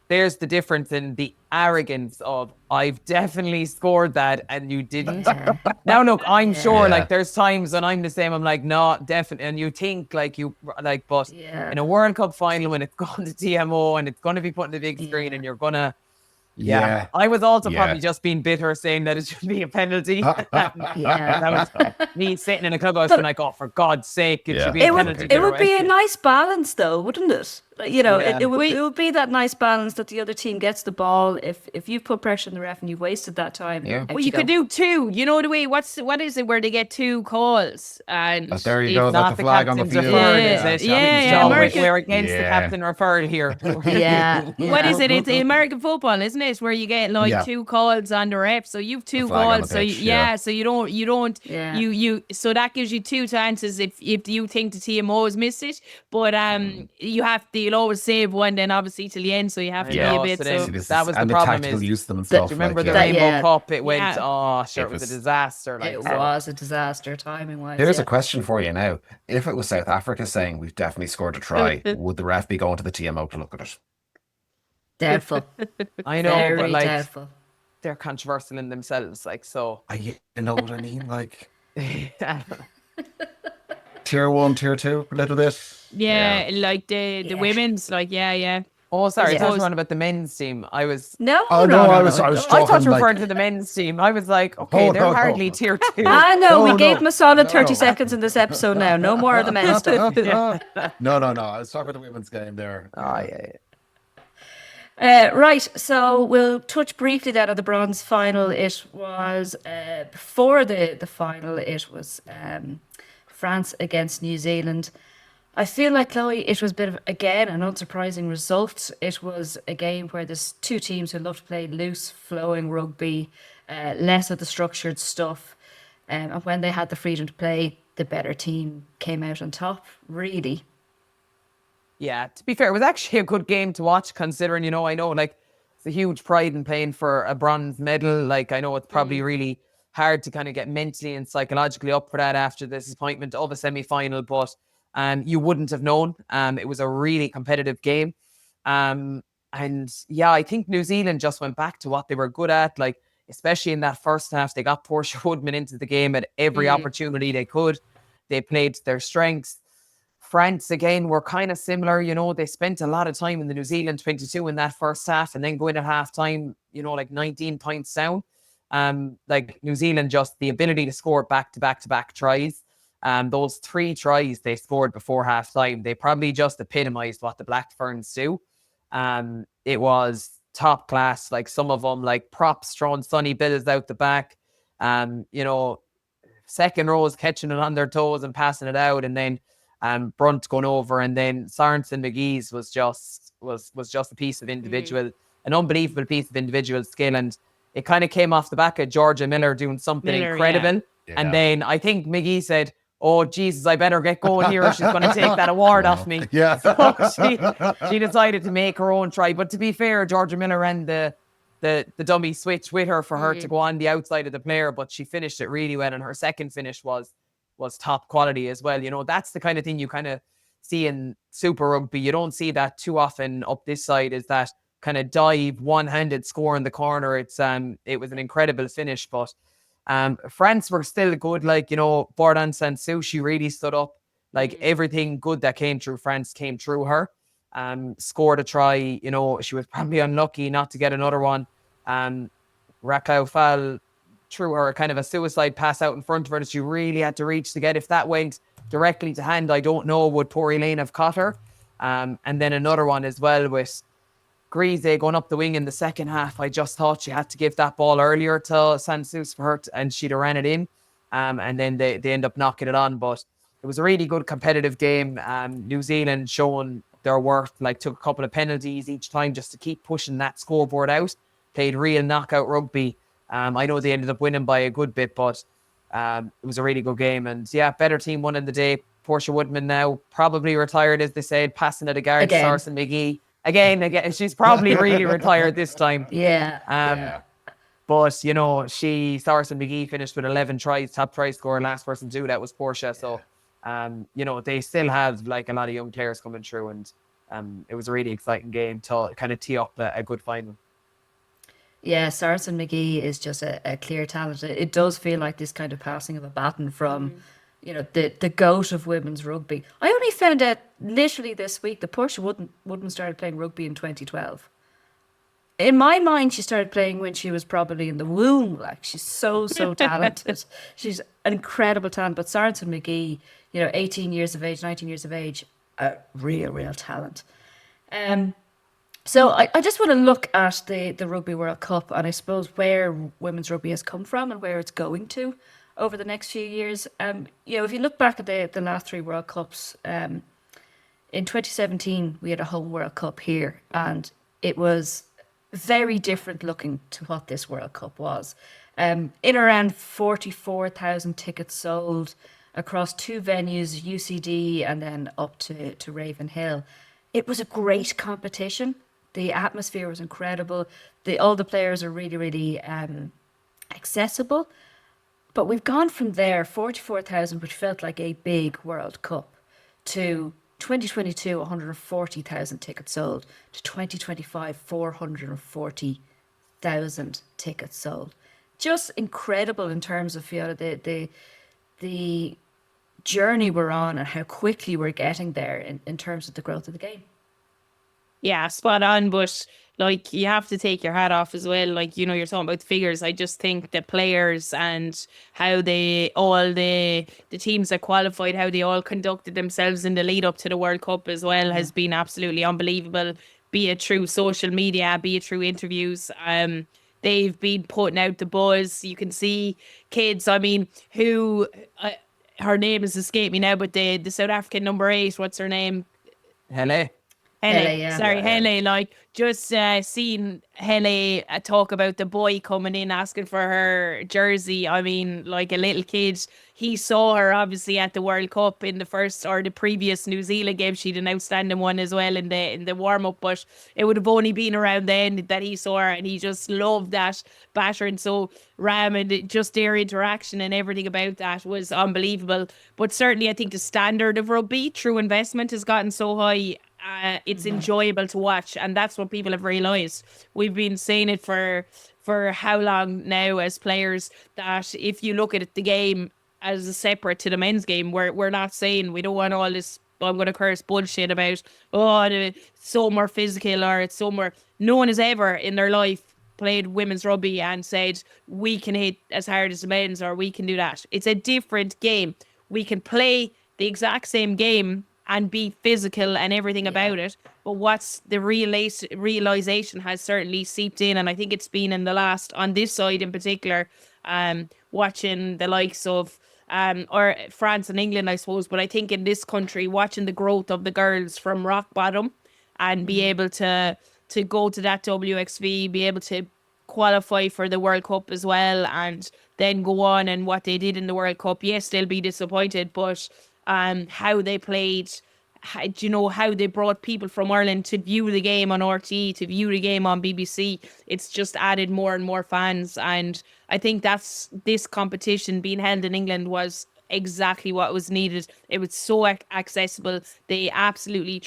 there's the difference in the arrogance of, I've definitely scored that and you didn't. Yeah. Now, look, I'm sure Yeah. like there's times when I'm the same. I'm like, no, definitely. And you think like but Yeah. in a World Cup final when it's gone to TMO and it's going to be put on the big screen Yeah. and you're going to, Yeah. I was also Yeah. probably just being bitter saying that it should be a penalty. Yeah. That was me sitting in a clubhouse and like, oh, for God's sake, it Yeah. should be a It would penalty. it would be a nice balance though, wouldn't it? Like, you know, Yeah. it would be that nice balance that the other team gets the ball. If you put pressure on the ref and you've wasted that time, Yeah. out Well, you could go. do two. You know the way. What is it where they get two calls? And There you if go. That's Not the the flag on the captain's field. referred, Yeah. is it? Yeah, So American- we're against the Yeah. captain referred here. Yeah. What is yeah. it? It's American football, isn't it? Where you get like Yeah. two calls on the ref. So you've two flag on calls. the So pitch, yeah, yeah. so you don't Yeah. you so that gives you two chances if you think the TMO has missed it. But you'll always save one then obviously till the end. So you have to be a bit. So then- So This that is- was and the problem tactical is- use of them and that- stuff. Do you remember like, the yeah. Rainbow yeah. Cup? It went, Yeah. oh, sure, It it was a was- disaster. Like, It so- was a disaster timing wise. Here's yeah. a question for you now. If it was South Africa saying we've definitely scored a try, would the ref be going to the TMO to look at it? Doubtful. I know, Very but like doubtful. they're controversial in themselves. Like, so. You know what I mean? Like tier 1, tier 2, a little bit. yeah, like the Yeah. women's like yeah. Oh, sorry, I Yeah. thought you were on about the men's team. I was. No, Oh no, I was I thought talking you were like referring to the men's team. I was like, okay, Oh, they're no, no. hardly tier 2. I know, No, we no. gave them a solid No, 30 no. seconds in this episode now. No more of the men's stuff. no. I was talking about the women's game there. Oh, yeah. Right, so we'll touch briefly then on the bronze final. It was, before the final, it was France against New Zealand. I feel like, Chloe, it was a bit of, again, an unsurprising result. It was a game where there's two teams who love to play loose, flowing rugby, less of the structured stuff. And when they had the freedom to play, the better team came out on top, really. Yeah, to be fair, it was actually a good game to watch considering, I know like it's a huge pride in playing for a bronze medal. Like, I know it's probably really hard to kind of get mentally and psychologically up for that after the disappointment of a semi-final, but you wouldn't have known. It was a really competitive game. And yeah, I think New Zealand just went back to what they were good at, like, especially in that first half. They got Pearse Woodman into the game at every opportunity they could. They played to their strengths. France, again, were kind of similar. They spent a lot of time in the New Zealand 22 in that first half and then going at half time, like 19 points down. Like New Zealand, just the ability to score back-to-back tries. Those 3 tries they scored before half time, they probably just epitomized what the Black Ferns do. It was top class, like some of them, like props throwing Sonny Bills out the back. Second rows catching it on their toes and passing it out, and then Brunt going over, and then Sorensen McGee's was just a piece of an unbelievable piece of individual skill, and it kind of came off the back of Georgia Miller doing something incredible. Yeah. And then I think McGee said, "Oh Jesus, I better get going here. She's going to take that award off me." Yeah. So she decided to make her own try. But to be fair, Georgia Miller ran the dummy switch with her for her to go on the outside of the player, but she finished it really well, and her second finish was top quality as well. That's the kind of thing you kind of see in Super Rugby. You don't see that too often up this side, is that kind of dive, one-handed score in the corner. It was an incredible finish, but France were still good. Like, Bordan Sansu, she really stood up. Like, everything good that came through France came through her. Scored a try. She was probably unlucky not to get another one. Rakau Fall threw her kind of a suicide pass out in front of her that she really had to reach to get. If that went directly to hand, I don't know, would poor Elaine have caught her? And then another one as well with Grise going up the wing in the second half. I just thought she had to give that ball earlier to Sansus for her, and she'd have ran it in. And then they end up knocking it on. But it was a really good competitive game. New Zealand showing their worth, like took a couple of penalties each time just to keep pushing that scoreboard out. Played real knockout rugby. I know they ended up winning by a good bit, but it was a really good game. And yeah, better team won in the day. Portia Woodman now probably retired, as they said, passing it again to Sarson McGee. Again, she's probably really retired this time. Yeah. But, Sarson McGee finished with 11 tries, top try scorer, last person to do that was Portia. So, they still have like a lot of young players coming through, and It was a really exciting game to kind of tee up a good final. Yeah, Saracen McGee is just a clear talent. It does feel like this kind of passing of a baton from, the goat of women's rugby. I only found out literally this week that Pearse wouldn't started playing rugby in 2012. In my mind, she started playing when she was probably in the womb. Like, she's so talented. She's an incredible talent. But Saracen McGee, 18 years of age, 19 years of age, a real talent. So I just want to look at the Rugby World Cup, and I suppose where women's rugby has come from and where it's going to over the next few years. If you look back at the last three World Cups, in 2017 we had a home World Cup here, and it was very different looking to what this World Cup was. In around 44,000 tickets sold across two venues, UCD and then up to Ravenhill. It was a great competition. The atmosphere was incredible. All the players are really accessible. But we've gone from there, 44,000, which felt like a big World Cup, to 2022, 140,000 tickets sold, to 2025, 440,000 tickets sold. Just incredible in terms of, Fiona, the journey we're on and how quickly we're getting there in terms of the growth of the game. Yeah, spot on. But like, you have to take your hat off as well. Like, you're talking about the figures. I just think the players and how all the teams that qualified, how they all conducted themselves in the lead up to the World Cup as well has been absolutely unbelievable. Be it through social media, be it through interviews. They've been putting out the buzz. You can see kids, who her name has escaped me now, but the South African number 8, what's her name? Hele. Hele, yeah. Sorry, Hele. Like, just seeing Hele talk about the boy coming in asking for her jersey. Like a little kid, he saw her obviously at the World Cup in the first or the previous New Zealand game. She'd an outstanding one as well in the warm up, but it would have only been around then that he saw her, and he just loved that battering. So Ram and just their interaction and everything about that was unbelievable. But certainly, I think the standard of rugby through investment has gotten so high. It's enjoyable to watch, and that's what people have realised. We've been saying it for how long now as players, that if you look at the game as a separate to the men's game, we're not saying we don't want all this, I'm going to curse, bullshit about it's so more physical or it's so more. No one has ever in their life played women's rugby and said we can hit as hard as the men's or we can do that. It's a different game. We can play the exact same game and be physical and everything about it. But what's the realization has certainly seeped in, and I think it's been in the last, on this side in particular, watching the likes of or France and England, I suppose, but I think in this country, watching the growth of the girls from rock bottom and be able to go to that WXV, be able to qualify for the World Cup as well, and then go on and what they did in the World Cup. Yes, they'll be disappointed, but how they played, how they brought people from Ireland to view the game on RTE, to view the game on BBC. It's just added more and more fans, and I think that's this competition being held in England was exactly what was needed. It was so accessible. They absolutely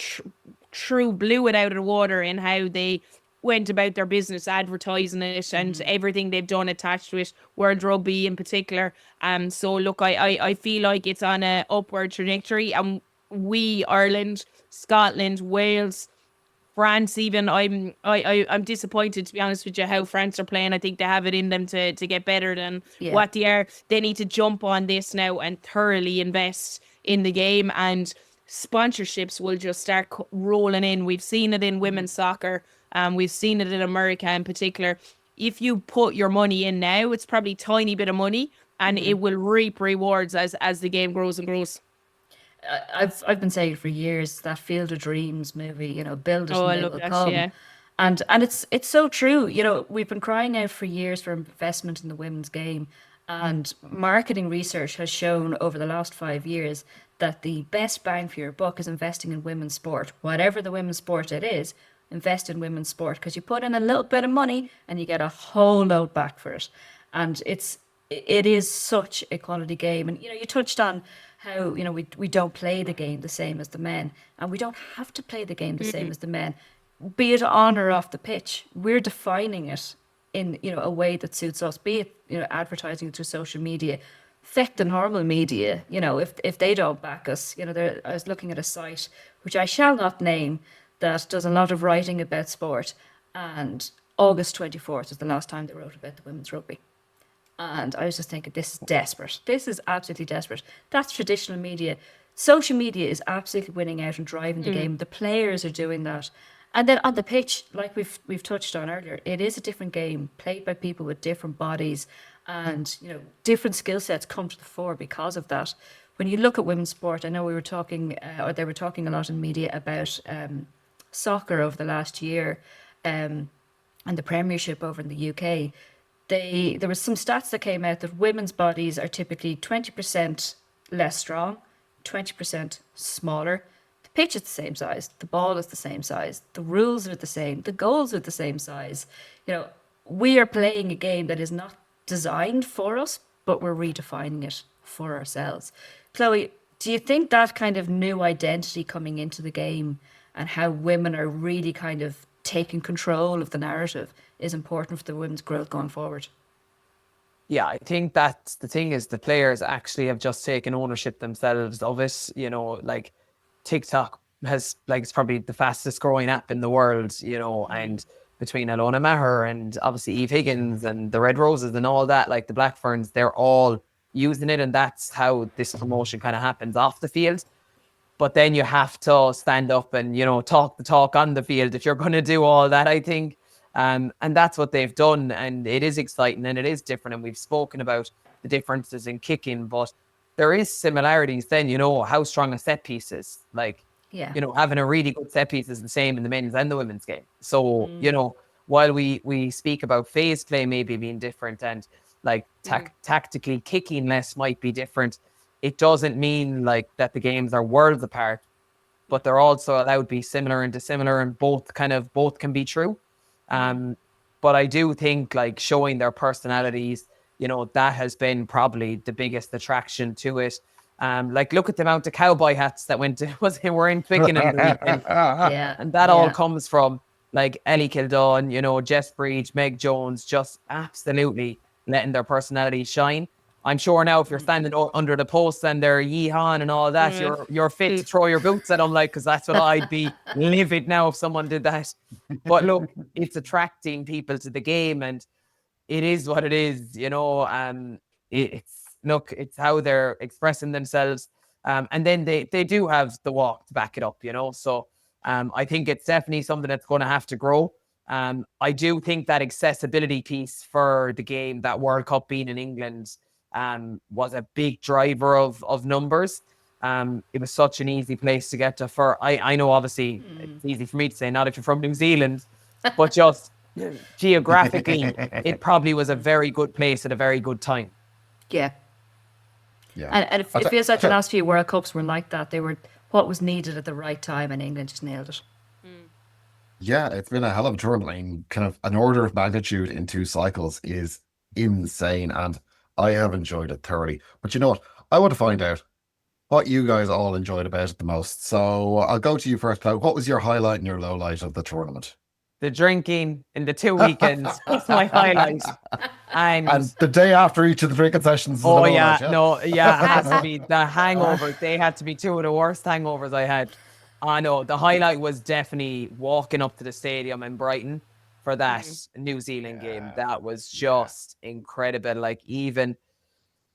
blew it out of the water in how they went about their business, advertising it and everything they've done attached to it, World Rugby in particular. So look, I feel like it's on a upward trajectory, and we, Ireland, Scotland, Wales, France even, I'm disappointed, to be honest with you, how France are playing. I think they have it in them to get better than what they are. They need to jump on this now and thoroughly invest in the game, and sponsorships will just start rolling in. We've seen it in women's soccer. We've seen it in America in particular. If you put your money in now, it's probably a tiny bit of money, and it will reap rewards as the game grows and grows. I've been saying for years, that Field of Dreams movie, build it and it will come. Yeah. And it's so true. We've been crying out for years for investment in the women's game, and marketing research has shown over the last 5 years that the best bang for your buck is investing in women's sport. Whatever the women's sport it is, invest in women's sport, because you put in a little bit of money and you get a whole load back for it. And it is such a quality game. And you touched on how, you know, we don't play the game the same as the men, and we don't have to play the game the same as the men, be it on or off the pitch. We're defining it in, you know, a way that suits us, be it, you know, advertising through social media. Feck the normal media, you know, if they don't back us, you know, I was looking at a site, which I shall not name, that does a lot of writing about sport, and August 24th was the last time they wrote about the women's rugby. And I was just thinking, this is desperate. This is absolutely desperate. That's traditional media. Social media is absolutely winning out and driving the game. The players are doing that. And then on the pitch, like we've touched on earlier, it is a different game played by people with different bodies, and, you know, different skill sets come to the fore because of that. When you look at women's sport, I know we were talking, or they were talking a lot in media about soccer over the last year, and the Premiership over in the UK. There was some stats that came out that women's bodies are typically 20% less strong, 20% smaller. The pitch is the same size, the ball is the same size, the rules are the same, the goals are the same size. You know, we are playing a game that is not designed for us, but we're redefining it for ourselves. Chloe, do you think that kind of new identity coming into the game and how women are really kind of taking control of the narrative is important for the women's growth going forward? Yeah, I think that's the thing, is the players actually have just taken ownership themselves of it. You know, like TikTok has, like, it's probably the fastest growing app in the world, you know, and between Alona Maher and obviously Eve Higgins and the Red Roses and all that, like the Black Ferns, they're all using it, and that's how this promotion kind of happens off the field. But then you have to stand up and, you know, talk the talk on the field if you're going to do all that, I think. And that's what they've done. And it is exciting and it is different. And we've spoken about the differences in kicking, but there is similarities then, you know, how strong a set piece is. Like, Yeah. you know, having a really good set piece is the same in the men's and the women's game. So, you know, while we speak about phase play maybe being different and like tactically kicking less might be different, it doesn't mean like that the games are worlds apart, but they're also allowed to be similar and dissimilar, and both can be true. But I do think like showing their personalities, you know, that has been probably the biggest attraction to it. Like look at the amount of cowboy hats that were in Twickenham the weekend. Yeah. And that all comes from like Ellie Kildunne, you know, Jess Breach, Meg Jones, just absolutely letting their personality shine. I'm sure now if you're standing under the post and they're yeehawing and all that, you're fit to throw your boots at them, like, because that's what I'd be livid now if someone did that. But look, it's attracting people to the game, and it is what it is, you know. It's how they're expressing themselves, and then they do have the walk to back it up, you know. So I think it's definitely something that's going to have to grow. I do think that accessibility piece for the game, that World Cup being in England, was a big driver of numbers. It was such an easy place to get to. I know obviously it's easy for me to say, not if you're from New Zealand, but just geographically, it probably was a very good place at a very good time. Yeah. Yeah. And it feels like the last few World Cups were like that. They were what was needed at the right time, and England just nailed it. Yeah, it's been a hell of a tournament. I mean, kind of an order of magnitude in 2 cycles is insane, and I have enjoyed it thoroughly. But you know what? I want to find out what you guys all enjoyed about it the most. So I'll go to you first, Cloud. What was your highlight and your low light of the tournament? The drinking in the 2 weekends was my highlight. And the day after each of the drinking sessions. Oh yeah, no, yeah, it has to be the hangovers. They had to be 2 of the worst hangovers I had. I know the highlight was definitely walking up to the stadium in Brighton for that New Zealand game. That was just incredible. Like even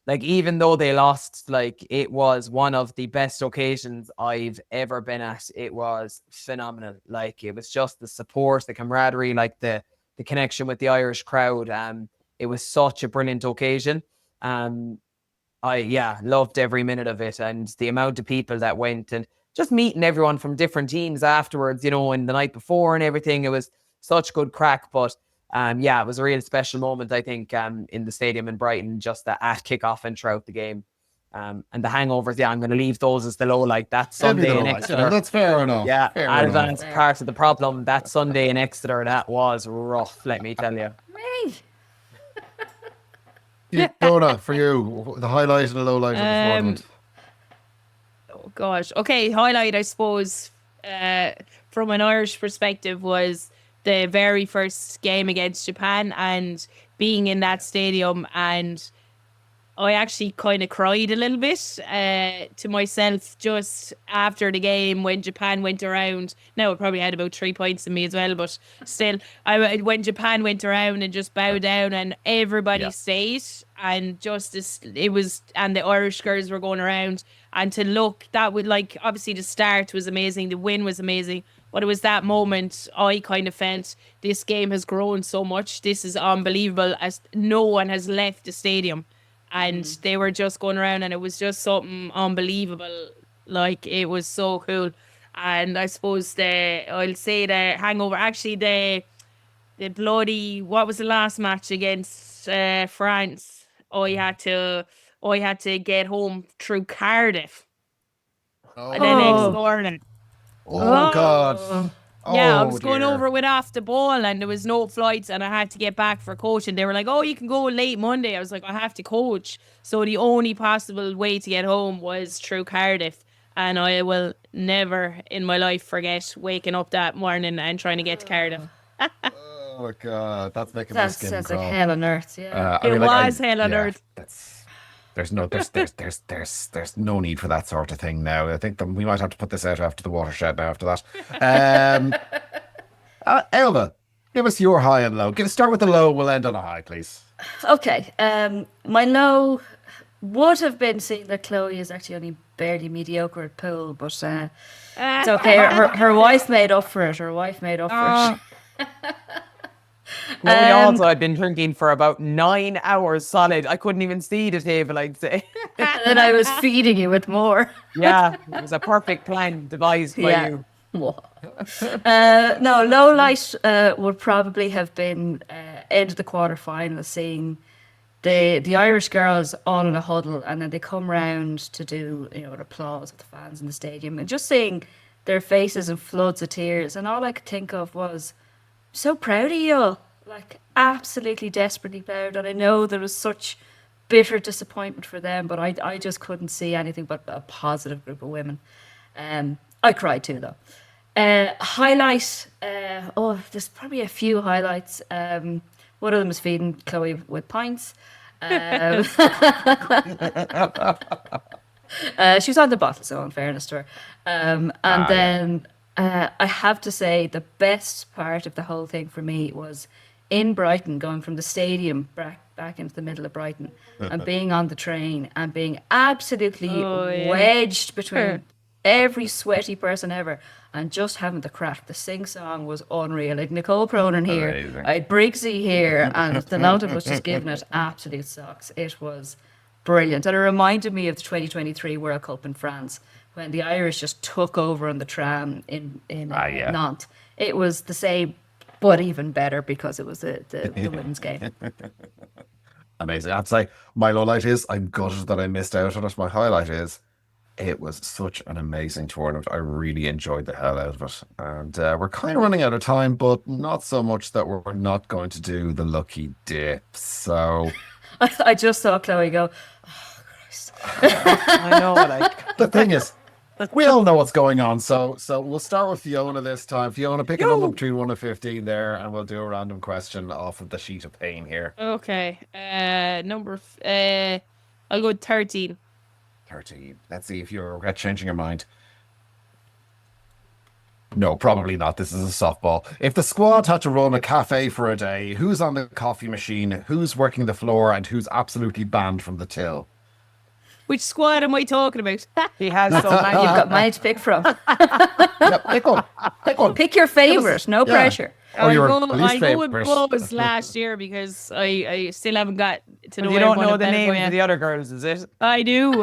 though they lost, like it was one of the best occasions I've ever been at. It was phenomenal. Like it was just the support, the camaraderie, like the connection with the Irish crowd. It was such a brilliant occasion. I loved every minute of it, and the amount of people that went and just meeting everyone from different teams afterwards, you know, and the night before and everything. It was such good crack. But it was a real special moment, I think, in the stadium in Brighton, just at kickoff and throughout the game. And the hangovers, I'm going to leave those as the low light. That Sunday in Exeter. That's fair enough. Yeah, fair part of the problem. That Sunday in Exeter, that was rough, let me tell you. Me. Fiona, for you, the highlight and the low light of the tournament. Oh gosh. Okay, highlight I suppose from an Irish perspective was the very first game against Japan and being in that stadium, and I actually kind of cried a little bit to myself just after the game when Japan went around. Now, it probably had about 3 points in me as well, but still, when Japan went around and just bowed down and everybody Yeah. stayed, and just it was, and the Irish girls were going around, and to look, that would, like, obviously the start was amazing, the win was amazing, but it was that moment I kind of felt this game has grown so much. This is unbelievable, as no one has left the stadium. And they were just going around, and it was just something unbelievable. Like, it was so cool. And I suppose I'll say the hangover. Actually, the bloody, what was the last match against France? I had to get home through Cardiff the next Oh. morning. Oh, God. Yeah, I Oh, was going dear. over with off the ball, and there was no flights, and I had to get back for coach. And they were like, "Oh, you can go late Monday." I was like, "I have to coach." So the only possible way to get home was through Cardiff, and I will never in my life forget waking up that morning and trying to get to Cardiff. Oh, God. That's making my skin That's like crawl. hell on earth. Yeah. I It mean, like, was hell on earth. There's no need for that sort of thing now. I think that we might have to put this out after the watershed now after that. Ailbhe, give us your high and low. Start with the low, we'll end on a high, please. Okay. My low would have been seeing that Chloe is actually only barely mediocre at pool, but it's okay. Her wife made up for it. Her wife made up for it. Chloe also had been drinking for about 9 hours solid. I couldn't even see the table, I'd say. And then I was feeding you with more. Yeah, it was a perfect plan devised by you. No, low light would probably have been end of the quarterfinal, seeing the Irish girls all in a huddle, and then they come round to do an applause of the fans in the stadium, and just seeing their faces in floods of tears, and all I could think of was, so proud of you, like absolutely desperately proud. And I know there was such bitter disappointment for them, but I just couldn't see anything but a positive group of women. I cried too, though. Highlight, there's probably a few highlights. One of them is feeding Chloe with pints. She was on the bottle, so in fairness to her. Then I have to say the best part of the whole thing for me was in Brighton, going from the stadium back into the middle of Brighton and being on the train and being absolutely wedged between every sweaty person ever, and just having the crack. The sing-song was unreal. Like Nicole Cronin here, Amazing. I had Briggsy here, and the London was just giving it absolute socks. It was brilliant. And it reminded me of the 2023 World Cup in France, when the Irish just took over on the tram in Nantes. It was the same, but even better, because it was the women's game. Amazing. I'd say my low light is I'm gutted that I missed out on it. My highlight is it was such an amazing tournament. I really enjoyed the hell out of it. And we're kind of running out of time, but not so much that we're not going to do the lucky dip. So I just saw Chloe go, oh, Christ. I know, like. the thing is, we all know what's going on. So we'll start with Fiona this time. Fiona, pick a number between 1 and 15 there, and we'll do a random question off of the sheet of pain here. Okay. I'll go with 13. 13. Let's see if you regret changing your mind. No, probably not. This is a softball. If the squad had to run a cafe for a day, who's on the coffee machine, who's working the floor, and who's absolutely banned from the till? Which squad am I talking about? He has so many. You've got mine to pick from. Yeah, pick one. Pick one. Pick your favourite, no pressure. Or your I least go with favourite. Buzz last year because I still haven't got to know. You don't know the names names of the other girls, is it? I do.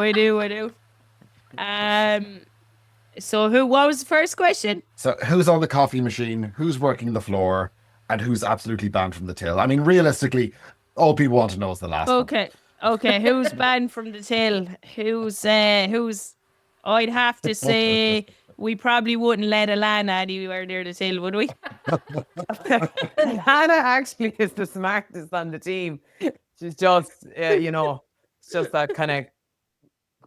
So what was the first question? So who's on the coffee machine, who's working the floor, and who's absolutely banned from the till? I mean, realistically, all people want to know is the last one. Okay, who's banned from the till? Who's I'd have to say we probably wouldn't let Alana anywhere near the till, would we? Hannah actually is the smartest on the team. She's just, it's just that kind of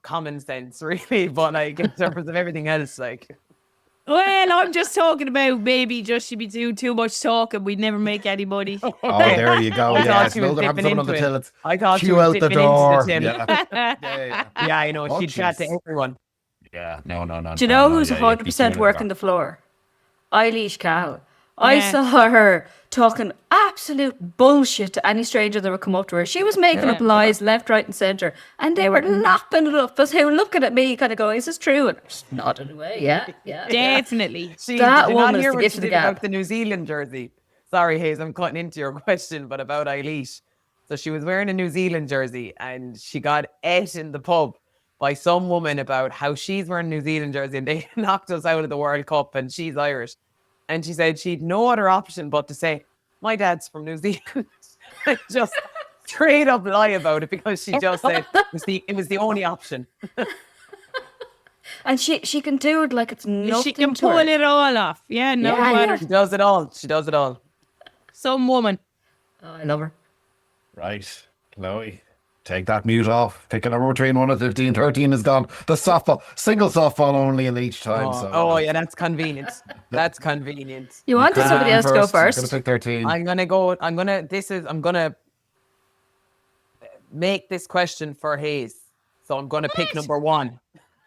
common sense, really. But like in terms of everything else, like Well, I'm just talking about maybe just she'd be doing too much talking. We'd never make any money. Oh, there you go. I Yeah, thought it's she no was good having dipping someone on the into it. till. It's I thought she queue was out the dipping into door. the till. Yeah. Yeah, I know. Oh, She'd chat to jeez. everyone. Yeah, no. Do you know no, who's yeah, you'd be 100% queuing working out the floor? Eilbhe Cahill. I Yeah. saw her talking absolute bullshit to any stranger that would come up to her. She was making up lies left, right, and centre, and they were lapping it up. But they were looking at me, kind of going, "Is this true?" And just nodding away. Yeah. Definitely. She, That did you woman not is hear the what gift she of the did gab. about the New Zealand jersey? Sorry, Hayes, I'm cutting into your question, but about Eilbhe. So she was wearing a New Zealand jersey and she got ate in the pub by some woman about how she's wearing a New Zealand jersey and they knocked us out of the World Cup and she's Irish. And she said she'd no other option but to say, my dad's from New Zealand. And just straight up lie about it because she just said it was the only option. And she can do it like it's nothing She can to pull her. it all off. Yeah, no Yeah, matter. She does it all. She does it all. Some woman. Oh, I love her. Right, Chloe. Take that mute off. Pick a number between 1 and 15. 13 is gone. The softball, single softball only in each time. Oh, yeah, that's convenient. That's convenient. You wanted Could've somebody been else to go You could have first. picked 13. I'm gonna make this question for Hayes. So I'm gonna pick number 1.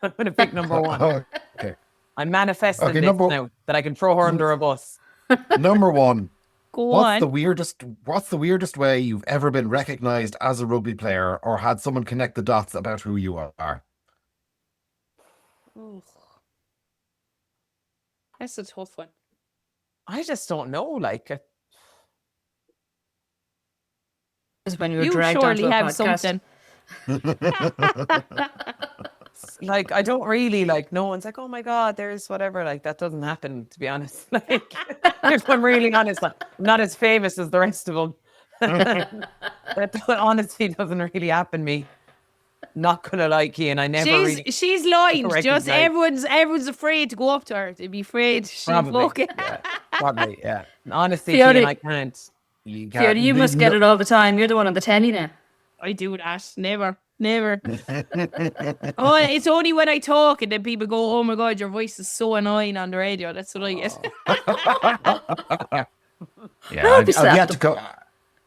I'm gonna pick number 1. Oh, okay. I'm manifesting Okay, this now that I can throw her under a bus. Number 1. Go What's on. the weirdest way you've ever been recognized as a rugby player or had someone connect the dots about who you are? That's a tough one. I just don't know. Like, Is when you were You dragged onto surely a have podcast. something. like I don't really like. No one's like, oh my god, there's whatever. Like that doesn't happen. To be honest, like if I'm really honest, like, I'm not as famous as the rest of them. That honestly doesn't really happen me. Not gonna like you, and I never really. She's lying. Just recognize- everyone's afraid to go up to her. They'd be afraid she'll Probably, fucking. yeah, probably, yeah. Honestly, Fiona- Cian, I can't. You Fiona, you must get it all the time. You're the one on the telly now. I do that. Never. Oh, it's only when I talk and then people go, "Oh my god, your voice is so annoying on the radio." That's what I get. Yeah, Don't be I've yet to slapped. go.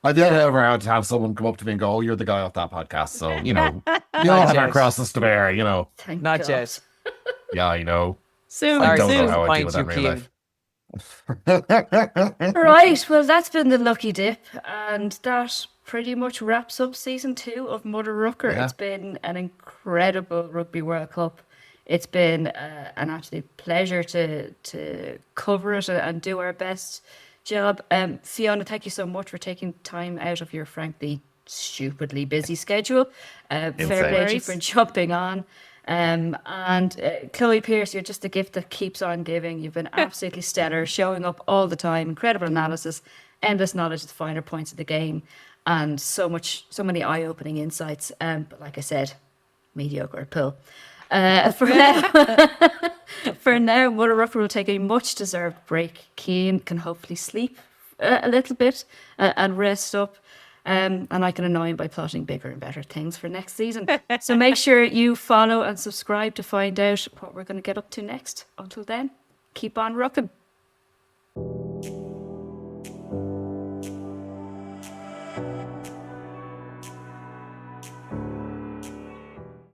I've yet ever to have someone come up to me and go, "Oh, you're the guy off that podcast." So you know, we all have our yet. crosses to bear. You know, Thank Not God. yet. yeah, I know. Soon, I don't know soon. how I deal with that in Point real you, life. Right, well, that's been the lucky dip, and that pretty much wraps up season 2 of MudderRucker. Yeah. It's been an incredible Rugby World Cup. It's been an absolute pleasure to cover it and do our best job. Fiona, thank you so much for taking time out of your frankly stupidly busy schedule. Fair play to you for jumping on. And Chloe Pearse, you're just a gift that keeps on giving. You've been absolutely stellar, showing up all the time, incredible analysis, endless knowledge of the finer points of the game, and so many eye-opening insights. But like I said, mediocre pull. For now, MudderRucker will take a much-deserved break. Cian can hopefully sleep a little bit and rest up. And I can annoy him by plotting bigger and better things for next season. So make sure you follow and subscribe to find out what we're going to get up to next. Until then, keep on rocking.